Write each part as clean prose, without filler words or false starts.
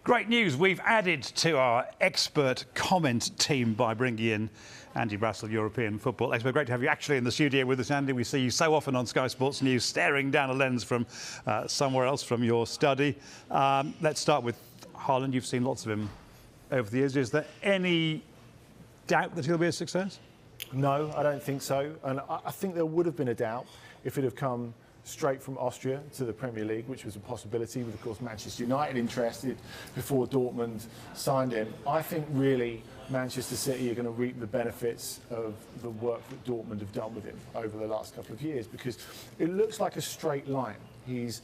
Great news. We've added to our expert comment team by bringing in Andy Brassell, European football expert. Great to have you actually in the studio with us, Andy. We see you so often on Sky Sports News, staring down a lens from somewhere else, from your study. Let's start with Haaland. You've seen lots of him over the years. Is there any doubt that he'll be a success? No, I don't think so. And I think there would have been a doubt if it had come straight from Austria to the Premier League, which was a possibility, with, of course, Manchester United interested before Dortmund signed him. I think, really, Manchester City are going to reap the benefits of the work that Dortmund have done with him over the last couple of years, because it looks like a straight line. He was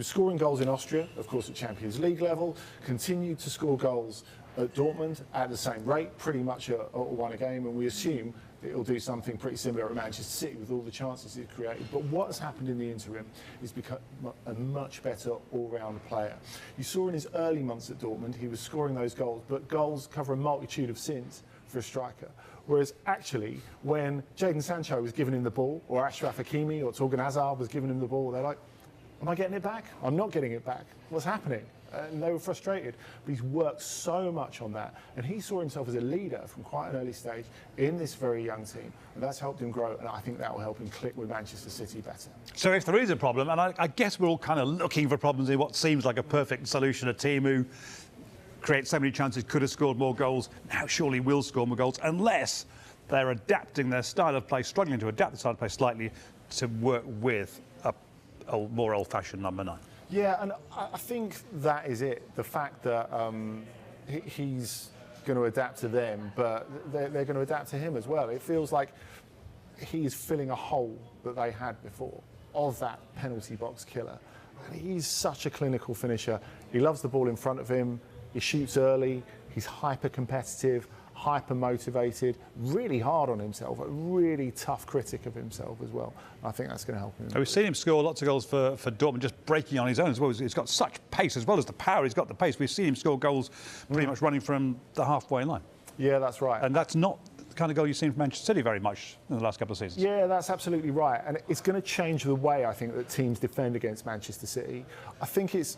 scoring goals in Austria, of course, at Champions League level, continued to score goals at Dortmund at the same rate, pretty much at one a game, and we assume it'll do something pretty similar at Manchester City with all the chances he's created. But what has happened in the interim is become a much better all-round player. You saw in his early months at Dortmund, he was scoring those goals, but goals cover a multitude of sins for a striker. Whereas actually, when Jadon Sancho was giving him the ball, or Achraf Hakimi or Torgan Hazard was giving him the ball, they're like, am I getting it back? I'm not getting it back. What's happening? And they were frustrated. But he's worked so much on that. And he saw himself as a leader from quite an early stage in this very young team. And that's helped him grow. And I think that will help him click with Manchester City better. So if there is a problem, and I guess we're all kind of looking for problems in what seems like a perfect solution, a team who creates so many chances, could have scored more goals, now surely will score more goals, unless they're adapting their style of play, struggling to adapt the style of play slightly to work with a more old-fashioned number 9. Yeah, and I think that is it. The fact that he's going to adapt to them, but they're going to adapt to him as well. It feels like he's filling a hole that they had before of that penalty box killer. And he's such a clinical finisher. He loves the ball in front of him. He shoots early. He's hyper-competitive, hyper-motivated, really hard on himself, a really tough critic of himself as well. I think that's going to help him. We've seen him score lots of goals for Dortmund, just breaking on his own as well. He's got such pace, as well as the power, he's got the pace. We've seen him score goals pretty much running from the halfway line. Yeah, that's right. And that's not the kind of goal you've seen from Manchester City very much in the last couple of seasons. Yeah, that's absolutely right. And it's going to change the way, I think, that teams defend against Manchester City. I think it's,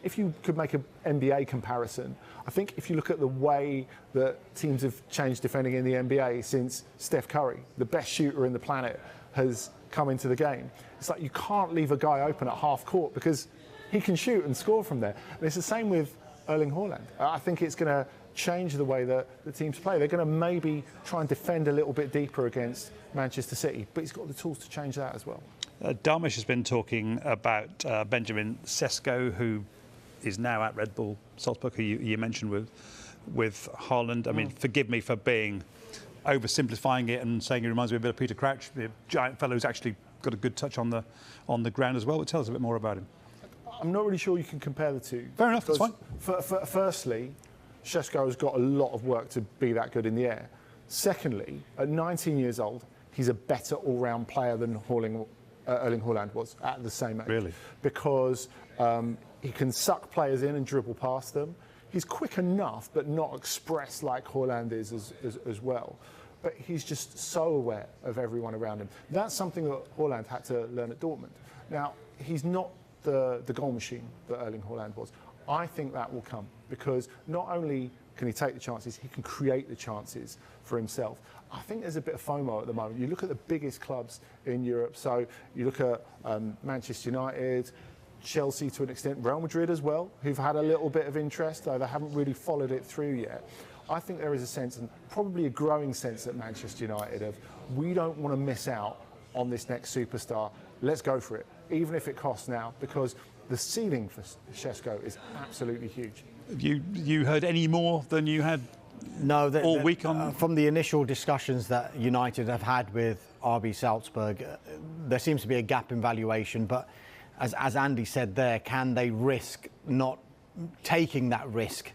if you could make an NBA comparison, I think if you look at the way that teams have changed defending in the NBA since Steph Curry, the best shooter in the planet, has come into the game, it's like you can't leave a guy open at half court because he can shoot and score from there. And it's the same with Erling Haaland. I think it's going to change the way that the teams play. They're going to maybe try and defend a little bit deeper against Manchester City, but he's got the tools to change that as well. Darmish has been talking about Benjamin Sesko, who is now at Red Bull Salzburg, who you mentioned with Haaland. I mean, forgive me for being oversimplifying it and saying he reminds me a bit of Peter Crouch, the giant fellow who's actually got a good touch on the ground as well. But tell us a bit more about him. I'm not really sure you can compare the two. Fair enough, that's fine. Firstly, Sesko has got a lot of work to be that good in the air. Secondly, at 19 years old, he's a better all-round player than Erling Haaland was at the same age. Really? Because he can suck players in and dribble past them. He's quick enough, but not express like Haaland is as well. But he's just so aware of everyone around him. That's something that Haaland had to learn at Dortmund. Now, he's not the goal machine that Erling Haaland was. I think that will come, because not only can he take the chances, he can create the chances for himself. I think there's a bit of FOMO at the moment. You look at the biggest clubs in Europe, so you look at Manchester United, Chelsea to an extent, Real Madrid as well, who've had a little bit of interest, though they haven't really followed it through yet. I think there is a sense, and probably a growing sense at Manchester United, of we don't want to miss out on this next superstar. Let's go for it, even if it costs now, because the ceiling for Sesko is absolutely huge. Have you heard any more than you had all week on? From the initial discussions that United have had with RB Salzburg, there seems to be a gap in valuation, but as Andy said there, can they risk not taking that risk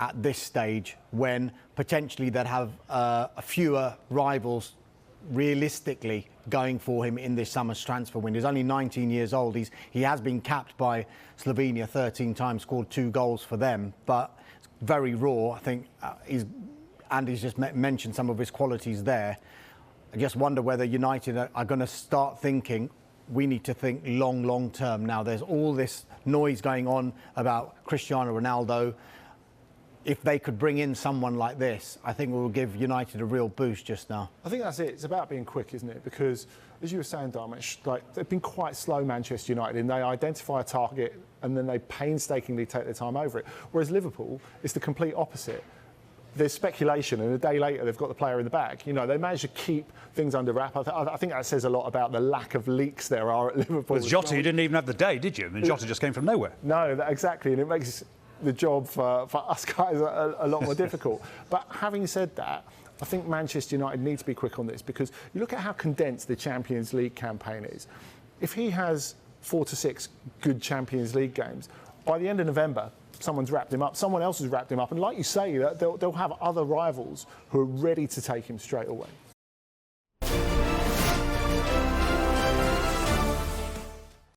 at this stage when potentially they'd have fewer rivals realistically going for him in this summer's transfer window? He's only 19 years old. He has been capped by Slovenia 13 times, scored 2 goals for them, but it's very raw. I think Andy's just mentioned some of his qualities there. I just wonder whether United are going to start thinking, we need to think long term. Now, there's all this noise going on about Cristiano Ronaldo. If they could bring in someone like this, I think it will give United a real boost just now. I think that's it. It's about being quick, isn't it? Because, as you were saying, Darmish, like, they've been quite slow, Manchester United, and they identify a target and then they painstakingly take their time over it. Whereas Liverpool, it's the complete opposite. There's speculation, and a day later they've got the player in the bag. You know, they managed to keep things under wrap. I think that says a lot about the lack of leaks there are at Liverpool. With Jota, you didn't even have the day, did you? I mean, Jota just came from nowhere. No, exactly, and it makes the job for us guys a lot more difficult. But having said that, I think Manchester United need to be quick on this, because you look at how condensed the Champions League campaign is. If he has 4 to 6 good Champions League games, by the end of November, someone's wrapped him up, someone else has wrapped him up, and like you say, they'll have other rivals who are ready to take him straight away.